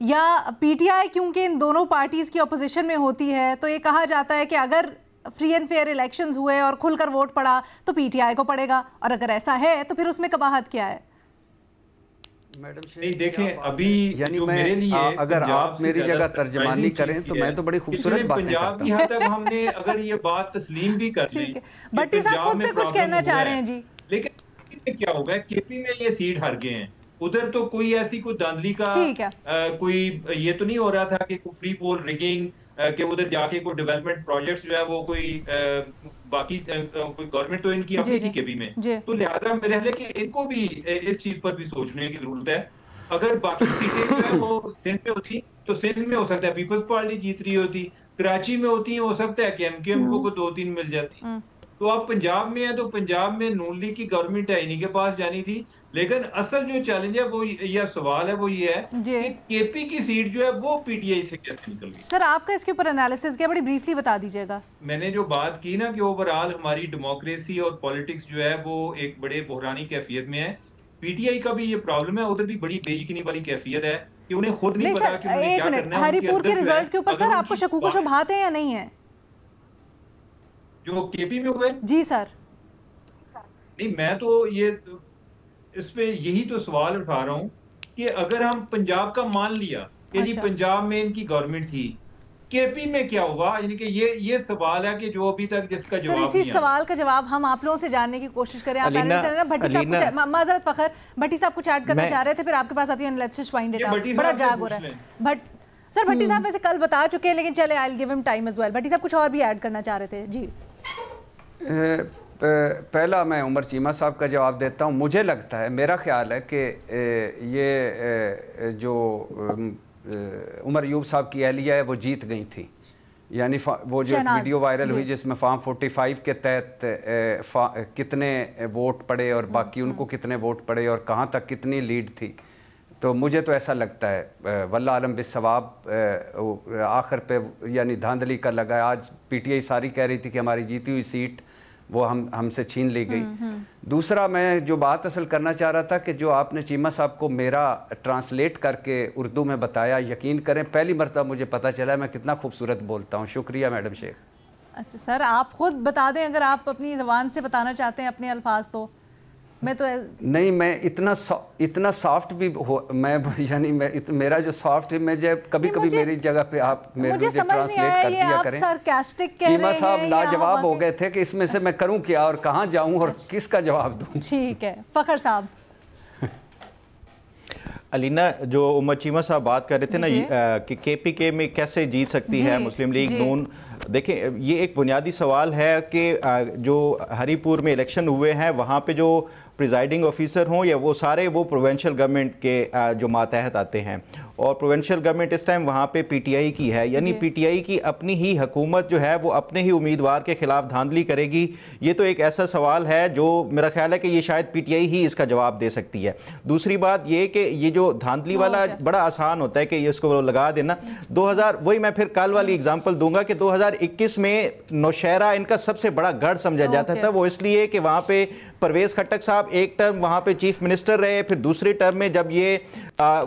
یا پی ٹی آئی کیونکہ ان دونوں پارٹیز کی اپوزیشن میں ہوتی ہے تو یہ کہا جاتا ہے کہ اگر فری اینڈ فیئر الیکشنز ہوئے اور کھل کر ووٹ پڑا تو پی ٹی آئی کو پڑے گا، اور اگر ایسا ہے تو پھر اس میں قباحت کیا ہے؟ نہیں دیکھیں، ابھی یعنی میرے لیے اگر آپ میری جگہ ترجمانی کریں تو میں تو بڑی خوبصورت باتیں کرتا ہوں۔ پنجاب کی حد تک ہم نے اگر یہ بات تسلیم بھی کر لی، بھٹی صاحب خود سے کچھ کہنا چاہ رہے ہیں جی، لیکن کیا ہوگا، کے پی میں یہ سیٹ ہار گئے ہیں، ادھر تو کوئی ایسی کوئی دھاندلی کا کوئی یہ تو نہیں ہو رہا تھا کہ پری پول ریگنگ، کہ ادھر جا کے کوئی ڈیولپمنٹ پروجیکٹس جو ہے وہ کوئی باقی کوئی گورنمنٹ تو ان کی اپنی تھی کے پی میں، تو لہٰذا میرے خیال ہے کہ ان کو بھی اس چیز پر بھی سوچنے کی ضرورت ہے۔ اگر باقی سیٹیں جو ہے وہ سندھ میں ہوتی تو سندھ میں ہو سکتا ہے پیپلز پارٹی جیت رہی ہوتی، کراچی میں ہوتی ہو سکتا ہے کہ ایم کیو ایم کو 2-3 مل جاتی، تو اب پنجاب میں ہے تو پنجاب میں نون لیگ کی گورنمنٹ ہے، انہی کے پاس جانی تھی۔ لیکن اصل جو چیلنج ہے وہ یا سوال ہے وہ یہ ہے کہ کے پی کی سیٹ جو ہے وہ پی ٹی آئی سے کیسے نکل گئی۔ سر، آپ کا اس کے اوپر انالیسس کیا، بڑی بریفلی بتا دیجیے گا۔ میں نے جو بات کی نا کہ اوورآل ہماری ڈیموکریسی اور پولیٹکس جو ہے وہ ایک بڑے بحرانی کیفیت میں ہے، پی ٹی آئی کا بھی یہ پرابلم ہے، ادھر بھی بڑی بے یقینی والی کیفیت ہے کہ انہیں خود نہیں پتا کہ انہیں کیا کرنا ہے۔ ہری پور کے ریزلٹ کے اوپر سر آپ کو شکوک و شبہات ہیں یا نہیں ہیں جو کے پی میں ہوئے؟ جی سر، نہیں، میں تو یہ اس پہ یہی تو سوال اٹھا رہا ہوں کہ اگر ہم پنجاب کا مان لیا کہ جی پنجاب میں ان کی گورنمنٹ تھی، کے پی میں کیا ہوگا، یعنی کہ یہ سوال ہے کہ جو ابھی تک جس کا جواب نہیں ہے۔ اسی سوال کا جواب ہم آپ لوگوں سے جاننے کی کوشش کریں۔ آپ بھٹی صاحب معذرت فخر، بھٹی صاحب کچھ ایڈ کرنا چاہ رہے تھے، پھر آپ کے پاس آتی ہوں، لیٹس جسٹ وائنڈ اٹ اپ، بڑا جاگ ہو رہا ہے۔ سر بھٹی صاحب ویسے کل بتا چکے ہیں، لیکن چلے آئی ول گیو ہم ٹائم ایز ویل۔ بھٹی صاحب کچھ اور بھی ایڈ کرنا چاہ رہے تھے؟ جی، پہلا میں عمر چیمہ صاحب کا جواب دیتا ہوں۔ مجھے لگتا ہے، میرا خیال ہے کہ یہ جو عمر ایوب صاحب کی اہلیہ ہے وہ جیت گئی تھی، یعنی وہ جو ویڈیو وائرل ہوئی جس میں فارم 45 کے تحت کتنے ووٹ پڑے اور باقی ان کو کتنے ووٹ پڑے اور کہاں تک کتنی لیڈ تھی، تو مجھے تو ایسا لگتا ہے واللہ عالم بالصواب آخر پہ یعنی دھاندلی کا لگا۔ آج پی ٹی آئی ساری کہہ رہی تھی کہ ہماری جیتی ہوئی سیٹ وہ ہم سے چھین لی گئی۔ دوسرا میں جو بات اصل کرنا چاہ رہا تھا کہ جو آپ نے چیمہ صاحب کو میرا ٹرانسلیٹ کر کے اردو میں بتایا، یقین کریں پہلی مرتبہ مجھے پتہ چلا میں کتنا خوبصورت بولتا ہوں۔ شکریہ میڈم شیخ۔ اچھا سر، آپ خود بتا دیں اگر آپ اپنی زبان سے بتانا چاہتے ہیں اپنے الفاظ تو۔ میں تو نہیں، میں اتنا سافٹ بھی میں یعنی میرا جو سافٹ ہے، میں جب کبھی کبھی میری جگہ پہ آپ مجھے ٹرانسلیٹ کر دیا کریں۔ چیمہ صاحب لاجواب ہو گئے تھے کہ اس میں سے میں کروں کیا اور کہاں جاؤں اور کس کا جواب دوں۔ ٹھیک ہے، فخر صاحب۔ علینا، جو عمر چیمہ صاحب بات کر رہے تھے نا کہ کے پی کے میں کیسے جیت سکتی ہے مسلم لیگ نون، دیکھیں یہ ایک بنیادی سوال ہے کہ جو ہری پور میں الیکشن ہوئے ہیں وہاں پہ جو پریزائڈنگ آفیسر ہوں یا وہ سارے وہ پروونشل گورنمنٹ کے جو ماتحت آتے ہیں، اور پروونشل گورنمنٹ اس ٹائم وہاں پہ پی ٹی آئی کی ہے، یعنی پی ٹی آئی کی اپنی ہی حکومت جو ہے وہ اپنے ہی امیدوار کے خلاف دھاندلی کرے گی۔ یہ تو ایک ایسا سوال ہے جو میرا خیال ہے کہ یہ شاید پی ٹی آئی ہی اس کا جواب دے سکتی ہے۔ دوسری بات یہ کہ یہ جو دھاندلی والا بڑا آسان ہوتا ہے کہ یہ اس کو لگا دینا۔ 2000 وہی میں پھر کل والی اگزامپل دوں گا کہ 2021 میں نوشہرہ ان کا سب سے بڑا گڑھ سمجھا جاتا تھا، وہ اس لیے کہ وہاں پہ پرویز خٹک صاحب ایک ٹرم وہاں پہ چیف منسٹر رہے، پھر دوسری ٹرم میں جب یہ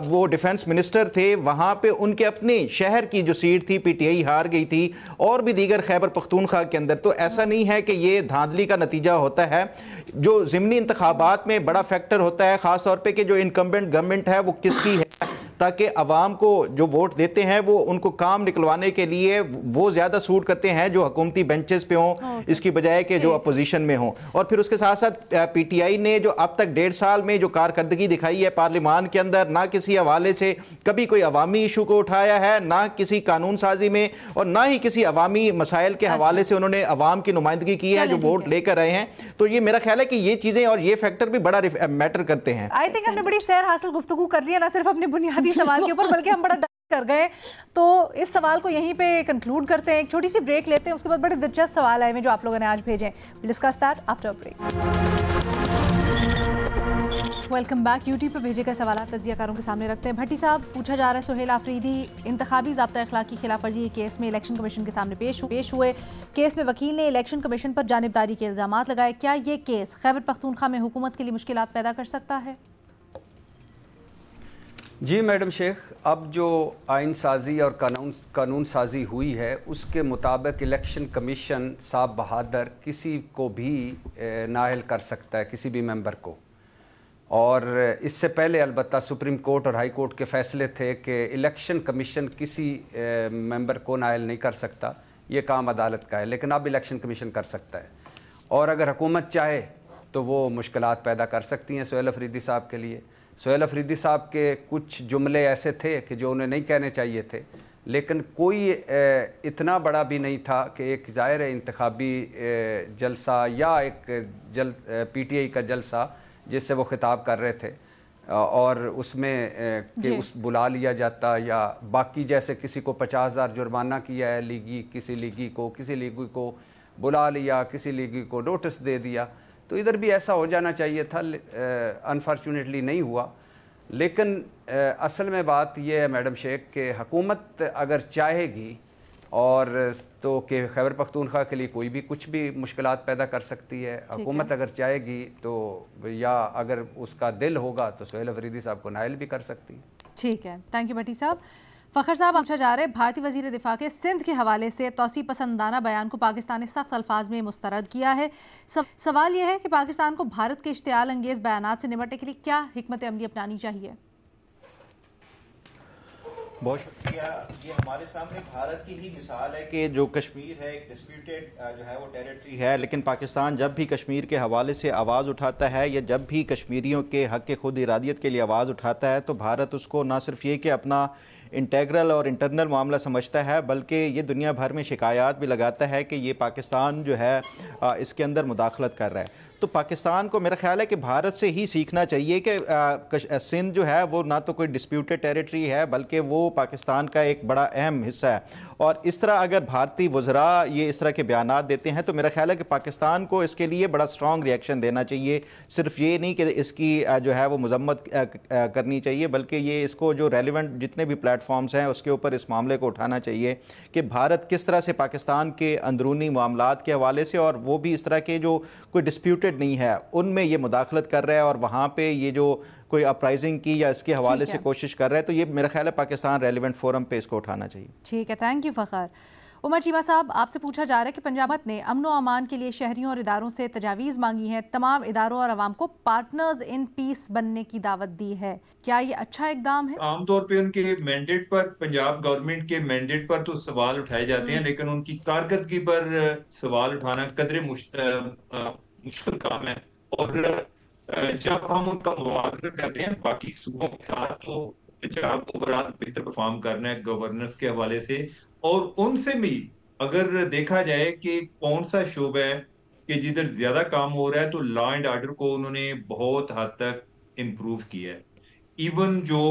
وہ ڈیفنس منسٹر تھے وہاں پہ ان کے اپنے شہر کی جو سیٹ تھی پی ٹی آئی ہار گئی تھی، اور بھی دیگر خیبر پختونخوا کے اندر۔ تو ایسا نہیں ہے کہ یہ دھاندلی کا نتیجہ ہوتا ہے، جو ضمنی انتخابات میں بڑا فیکٹر ہوتا ہے، خاص طور پہ کہ جو انکمبنٹ گورنمنٹ ہے وہ کس کی ہے۔ تاکہ عوام کو جو ووٹ دیتے ہیں وہ ان کو کام نکلوانے کے لیے وہ زیادہ سوٹ کرتے ہیں جو حکومتی بینچز پہ ہوں اس کی بجائے کہ جو اپوزیشن میں ہوں. اور پھر اس کے ساتھ ساتھ پی ٹی آئی نے جو اب تک 1.5 سال میں جو کارکردگی دکھائی ہے پارلیمان کے اندر، نہ کسی حوالے سے کبھی کوئی عوامی ایشو کو اٹھایا ہے، نہ کسی قانون سازی میں، اور نہ ہی کسی عوامی مسائل کے حوالے سے انہوں نے عوام کی نمائندگی کی ہے جو ووٹ لے کر رہے ہیں. تو یہ میرا خیال ہے کہ یہ چیزیں اور یہ فیکٹر بھی بڑا میٹر کرتے ہیں. آئی تھنک ہم نے بڑی سیر حاصل گفتگو کر لی ہے، نہ صرف اپنے بنیادی سوال کے اوپر بلکہ ہم بڑا کر گئے. تو اس سوال کو یہیں پہ کنکلوڈ کرتے ہیں، ایک چھوٹی سی بریک لیتے ہیں، اس کے بعد بڑے دلچسپ سوال آئے ہیں جو آپ لوگوں نے آج بھیجے ہیں. We'll discuss that after a break. Welcome back. YouTube پہ بھیجے گئے سوالات تجزیہ کاروں کے سامنے رکھتے ہیں. بھٹی صاحب، پوچھا جا رہا ہے سہیل آفریدی انتخابی ضابطہ اخلاق کی خلاف ورزی کیس میں الیکشن کمیشن کے سامنے پیش ہوئے. کیس میں وکیل نے الیکشن کمیشن پر جانبداری کے الزامات لگائے. کیا یہ کیس خیبر پختونخوا میں حکومت کے لیے مشکلات پیدا کر سکتا ہے؟ جی میڈم شیخ، اب جو آئین سازی اور قانون سازی ہوئی ہے اس کے مطابق الیکشن کمیشن صاحب بہادر کسی کو بھی نااہل کر سکتا ہے، کسی بھی ممبر کو. اور اس سے پہلے البتہ سپریم کورٹ اور ہائی کورٹ کے فیصلے تھے کہ الیکشن کمیشن کسی ممبر کو نااہل نہیں کر سکتا، یہ کام عدالت کا ہے. لیکن اب الیکشن کمیشن کر سکتا ہے، اور اگر حکومت چاہے تو وہ مشکلات پیدا کر سکتی ہیں سہیل آفریدی صاحب کے لیے. سہیل آفریدی صاحب کے کچھ جملے ایسے تھے کہ جو انہیں نہیں کہنے چاہیے تھے، لیکن کوئی اتنا بڑا بھی نہیں تھا کہ ایک ظاہر انتخابی جلسہ یا ایک پی ٹی آئی کا جلسہ جس سے وہ خطاب کر رہے تھے اور اس میں کہ اس بلا لیا جاتا، یا باقی جیسے کسی کو 50,000 جرمانہ کیا ہے لیگی، کسی لیگی کو بلا لیا، کسی لیگی کو نوٹس دے دیا. تو ادھر بھی ایسا ہو جانا چاہیے تھا، انفارچونیٹلی نہیں ہوا. لیکن اصل میں بات یہ ہے میڈم شیخ کہ حکومت اگر چاہے گی اور تو کہ خیبر پختونخوا کے لیے کوئی بھی کچھ بھی مشکلات پیدا کر سکتی ہے. حکومت اگر چاہے گی تو یا اگر اس کا دل ہوگا تو سہیل آفریدی صاحب کو نائل بھی کر سکتی ہے. ٹھیک ہے، تھینک یو بھٹی صاحب. فخر صاحب، پوچھا جا رہا ہے بھارتی وزیر دفاع کے سندھ کے حوالے سے توسیع پسندانہ بیان کو پاکستان نے سخت الفاظ میں مسترد کیا ہے. سوال یہ ہے کہ پاکستان کو بھارت کے اشتعال انگیز بیانات سے نمٹنے کے لیے کیا حکمت عملی اپنانی چاہیے؟ بہت شکریہ. یہ ہمارے سامنے بھارت کی ہی مثال ہے کہ جو کشمیر ہے ایک ڈسپیوٹیڈ جو ہے وہ ٹیریٹری ہے، لیکن پاکستان جب بھی کشمیر کے حوالے سے آواز اٹھاتا ہے یا جب بھی کشمیریوں کے حق خود ارادیت کے لیے آواز اٹھاتا ہے تو بھارت اس کو نہ صرف یہ کہ اپنا انٹیگرل اور انٹرنل معاملہ سمجھتا ہے بلکہ یہ دنیا بھر میں شکایات بھی لگاتا ہے کہ یہ پاکستان جو ہے اس کے اندر مداخلت کر رہا ہے. تو پاکستان کو میرا خیال ہے کہ بھارت سے ہی سیکھنا چاہیے کہ سندھ جو ہے وہ نہ تو کوئی ڈسپیوٹڈ ٹیریٹری ہے بلکہ وہ پاکستان کا ایک بڑا اہم حصہ ہے. اور اس طرح اگر بھارتی وزراء یہ اس طرح کے بیانات دیتے ہیں تو میرا خیال ہے کہ پاکستان کو اس کے لیے بڑا سٹرونگ ریئیکشن دینا چاہیے. صرف یہ نہیں کہ اس کی جو ہے وہ مذمت کرنی چاہیے بلکہ یہ اس کو جو ریلیونٹ جتنے بھی پلیٹ فارمز ہیں اس کے اوپر اس معاملے کو اٹھانا چاہیے کہ بھارت کس طرح سے پاکستان کے اندرونی معاملات کے حوالے سے اور وہ بھی اس طرح کے جو کوئی ڈسپیوٹڈ نہیں ہے ان میں یہ مداخلت کر رہا ہے اور وہاں پہ یہ جو کوئی اپرائزنگ کی یا اس کے حوالے سے کوشش کر رہا ہے تو یہ میرا خیال ہے پاکستان ریلیونٹ فورم پہ اس کو اٹھانا چاہیے. ٹھیک ہے، تھینک یو فخر. عمر چیمہ صاحب، آپ سے پوچھا جا رہا ہے کہ پنجاب حکومت نے امن و امان کے لیے شہریوں اور اداروں سے تجاویز مانگی ہیں، تمام اداروں اور عوام کو پارٹنرز ان پیس بننے کی دعوت دی ہے. کیا یہ اچھا اقدام ہے؟ عام طور پہ ان کے مینڈیٹ پر، پنجاب گورنمنٹ کے مینڈیٹ پر تو سوال اٹھائے جاتے ہیں لیکن ان کی کارکردگی پر سوال اٹھانا قدرے مشکل کام ہے. اور جب ہم ان کا موازنہ کرتے ہیں باقی صوبوں کے ساتھ تو پنجاب اوورآل بہتر پرفارم کرنا ہے گورننس کے حوالے سے. اور ان سے بھی اگر دیکھا جائے کہ کون سا شعبہ ہے کہ جدھر زیادہ کام ہو رہا ہے تو لا اینڈ آرڈر کو انہوں نے بہت حد تک امپروو کیا ہے. ایون جو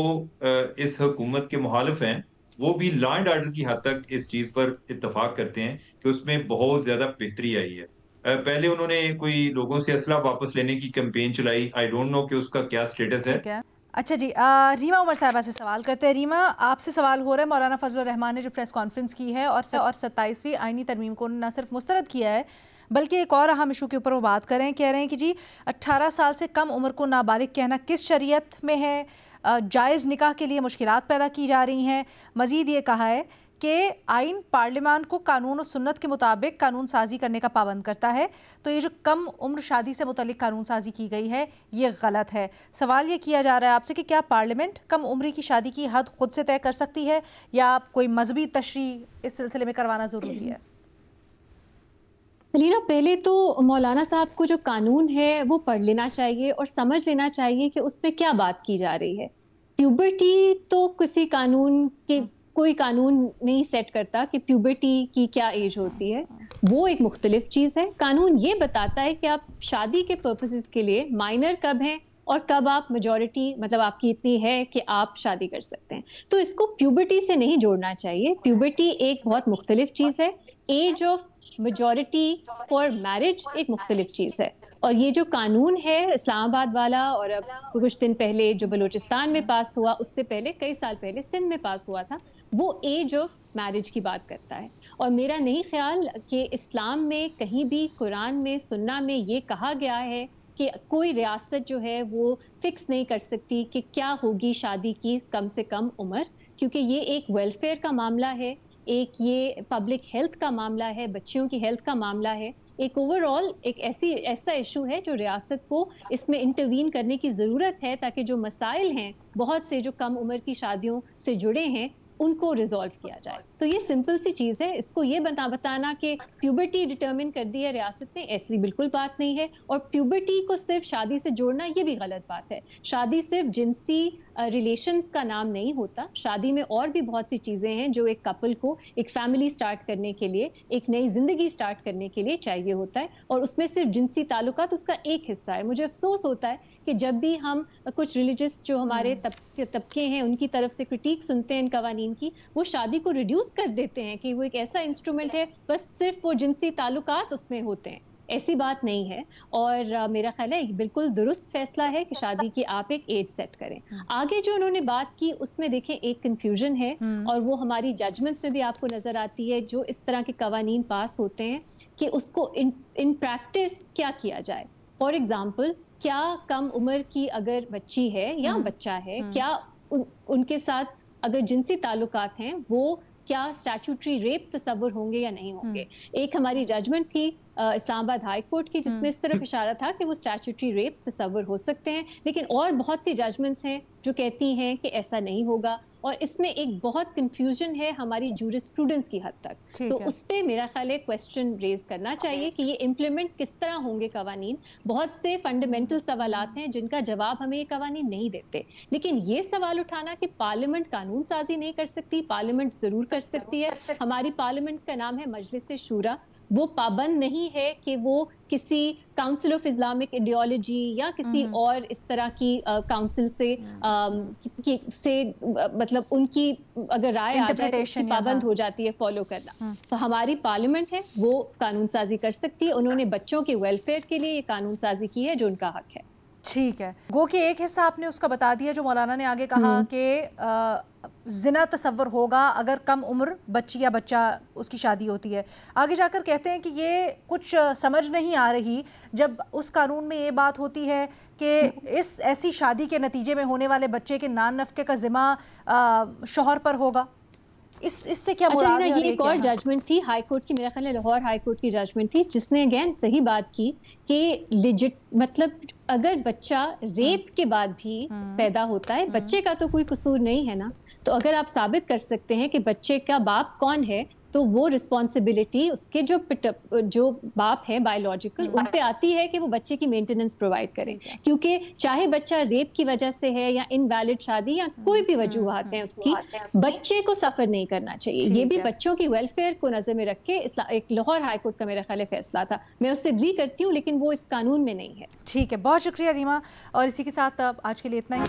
اس حکومت کے مخالف ہیں وہ بھی لا اینڈ آرڈر کی حد تک اس چیز پر اتفاق کرتے ہیں کہ اس میں بہت زیادہ بہتری آئی ہے. پہلے انہوں نے کوئی لوگوں سے اسلحہ واپس لینے کی کیمپین چلائی، آئی ڈونٹ نو کہ اس کا کیا سٹیٹس ہے. اچھا جی، ریما عمر صاحبہ سے سوال کرتے ہیں. ریما، آپ سے سوال ہو رہا ہے، مولانا فضل الرحمان نے جو پریس کانفرنس کی ہے اور 27ویں آئینی ترمیم کو نہ صرف مسترد کیا ہے بلکہ ایک اور اہم ایشو کے اوپر وہ بات کہہ رہے ہیں کہ جی 18 سال سے کم عمر کو نابالغ کہنا کس شریعت میں ہے، جائز نکاح کے لیے مشکلات پیدا کی جا رہی ہیں. مزید یہ کہا ہے کہ آئین پارلیمان کو قانون و سنت کے مطابق قانون سازی کرنے کا پابند کرتا ہے، تو یہ جو کم عمر شادی سے متعلق قانون سازی کی گئی ہے یہ غلط ہے۔ سوال یہ کیا جا رہا ہے آپ سے کہ کیا پارلیمنٹ کم عمری کی شادی کی حد خود سے طے کر سکتی ہے یا کوئی مذہبی تشریح اس سلسلے میں کروانا ضروری ہے؟ لینا پہلے تو مولانا صاحب کو جو قانون ہے وہ پڑھ لینا چاہیے اور سمجھ لینا چاہیے کہ اس میں کیا بات کی جا رہی ہے۔ پیوبرٹی تو کسی قانون کے کوئی قانون نہیں سیٹ کرتا کہ پیوبرٹی کی کیا ایج ہوتی ہے، وہ ایک مختلف چیز ہے۔ قانون یہ بتاتا ہے کہ آپ شادی کے پرپسز کے لیے مائنر کب ہیں اور کب آپ میجورٹی مطلب آپ کی اتنی ہے کہ آپ شادی کر سکتے ہیں، تو اس کو پیوبرٹی سے نہیں جوڑنا چاہیے۔ پیوبرٹی ایک بہت مختلف چیز ہے، age of majority for marriage ایک مختلف چیز ہے۔ اور یہ جو قانون ہے اسلام آباد والا اور اب کچھ دن پہلے جو بلوچستان میں پاس ہوا، اس سے پہلے کئی سال پہلے سندھ میں پاس ہوا تھا، وہ ایج آف میرج کی بات کرتا ہے۔ اور میرا نہیں خیال کہ اسلام میں کہیں بھی قرآن میں سنہ میں یہ کہا گیا ہے کہ کوئی ریاست جو ہے وہ فکس نہیں کر سکتی کہ کیا ہوگی شادی کی کم سے کم عمر، کیونکہ یہ ایک ویلفیئر کا معاملہ ہے، ایک یہ پبلک ہیلتھ کا معاملہ ہے، بچیوں کی ہیلتھ کا معاملہ ہے، ایک اوور آل ایک ایسا ایشو ہے جو ریاست کو اس میں انٹروین کرنے کی ضرورت ہے تاکہ جو مسائل ہیں بہت سے جو کم عمر کی شادیوں سے جڑے ہیں ان کو ریزالو کیا جائے۔ تو یہ سمپل سی چیز ہے، اس کو یہ بتانا کہ پیوبرٹی ڈٹرمن کر دی ہے ریاست نے، ایسی بالکل بات نہیں ہے۔ اور پیوبرٹی کو صرف شادی سے جوڑنا یہ بھی غلط بات ہے۔ شادی صرف جنسی ریلیشنز کا نام نہیں ہوتا، شادی میں اور بھی بہت سی چیزیں ہیں جو ایک کپل کو ایک فیملی سٹارٹ کرنے کے لیے، ایک نئی زندگی سٹارٹ کرنے کے لیے چاہیے ہوتا ہے، اور اس میں صرف جنسی تعلقات اس کا ایک حصہ ہے۔ مجھے افسوس ہوتا ہے کہ جب بھی ہم کچھ ریلیجس جو ہمارے طبقے ہیں ان کی طرف سے کرٹیک سنتے ہیں ان قوانین کی، وہ شادی کو ریڈیوس کر دیتے ہیں کہ وہ ایک ایسا انسٹرومنٹ ہے، بس صرف وہ جنسی تعلقات اس میں ہوتے ہیں۔ ایسی بات نہیں ہے، اور میرا خیال ہے بالکل درست فیصلہ ہے کہ شادی کی آپ ایک ایج سیٹ کریں۔ آگے جو انہوں نے بات کی اس میں دیکھیں ایک کنفیوژن ہے، اور وہ ہماری ججمنٹس میں بھی آپ کو نظر آتی ہے جو اس طرح کے قوانین پاس ہوتے ہیں کہ اس کو ان پریکٹس کیا کیا جائے۔ فار ایگزامپل، کیا کم عمر کی اگر بچی ہے یا بچہ ہے، کیا ان کے ساتھ اگر جنسی تعلقات ہیں وہ کیا اسٹیچوٹری ریپ تصور ہوں گے یا نہیں ہوں گے؟ ایک ہماری ججمنٹ تھی اسلام آباد ہائی کورٹ کی جس میں اس طرف اشارہ تھا کہ وہ اسٹیچوٹری ریپ تصور ہو سکتے ہیں، لیکن اور بہت سی ججمنٹس ہیں جو کہتی ہیں کہ ایسا نہیں ہوگا، اور اس میں ایک بہت کنفیوژن ہے ہماری جورسپروڈنس کی حد تک۔ تو اس پہ میرا خیال ہے کویسچن ریز کرنا چاہیے کہ یہ امپلیمنٹ کس طرح ہوں گے قوانین۔ بہت سے فنڈامنٹل سوالات ہیں جن کا جواب ہمیں یہ قوانین نہیں دیتے، لیکن یہ سوال اٹھانا کہ پارلیمنٹ قانون سازی نہیں کر سکتی، پارلیمنٹ ضرور کر سکتی ہے۔ ہماری پارلیمنٹ کا نام ہے مجلس شورا، وہ پابند نہیں ہے کہ وہ کسی کاؤنسل آف اسلامک ایڈیالوجی یا کسی اور اس طرح کی کاؤنسل سے مطلب ان کی اگر رائے آ جائے تو پابند ہو جاتی ہے فالو کرنا۔ تو ہماری پارلیمنٹ ہے وہ قانون سازی کر سکتی ہے، انہوں نے بچوں کے ویلفیئر کے لیے یہ قانون سازی کی ہے جو ان کا حق ہے۔ ٹھیک ہے، گو کہ ایک حصہ آپ نے اس کا بتا دیا جو مولانا نے آگے کہا کہ زنا تصور ہوگا اگر کم عمر بچی یا بچہ اس کی شادی ہوتی ہے۔ آگے جا کر کہتے ہیں کہ یہ کچھ سمجھ نہیں آ رہی جب اس قانون میں یہ بات ہوتی ہے کہ اس ایسی شادی کے نتیجے میں ہونے والے بچے کے نان نفقے کا ذمہ شوہر پر ہوگا، اس سے کیا مراد ہے؟ یہ ایک اور ججمنٹ تھی ہائی کورٹ کی، میرا خیال ہے لاہور ہائی کورٹ کی ججمنٹ تھی، جس نے اگین صحیح بات کی کہ مطلب اگر بچہ ریپ کے بعد بھی پیدا ہوتا ہے، بچے کا تو کوئی قصور نہیں ہے نا، تو اگر آپ ثابت کر سکتے ہیں کہ بچے کا باپ کون ہے تو وہ رسپانسبلٹی اس کے جو باپ ہے بایولوجیکل ان پہ آتی ہے کہ وہ بچے کی مینٹیننس پرووائڈ کریں، کیونکہ چاہے بچہ ریپ کی وجہ سے ہے یا انویلڈ شادی یا کوئی بھی وجوہات ہیں اس کی، بچے کو سفر نہیں کرنا چاہیے۔ یہ بھی بچوں کی ویلفیئر کو نظر میں رکھ کے ایک لاہور ہائی کورٹ کا میرا خیال فیصلہ تھا، میں اس سے اگری کرتی ہوں، لیکن وہ اس قانون میں نہیں ہے۔ ٹھیک ہے، بہت شکریہ ریما، اور اسی کے ساتھ آج کے لیے اتنا ہی۔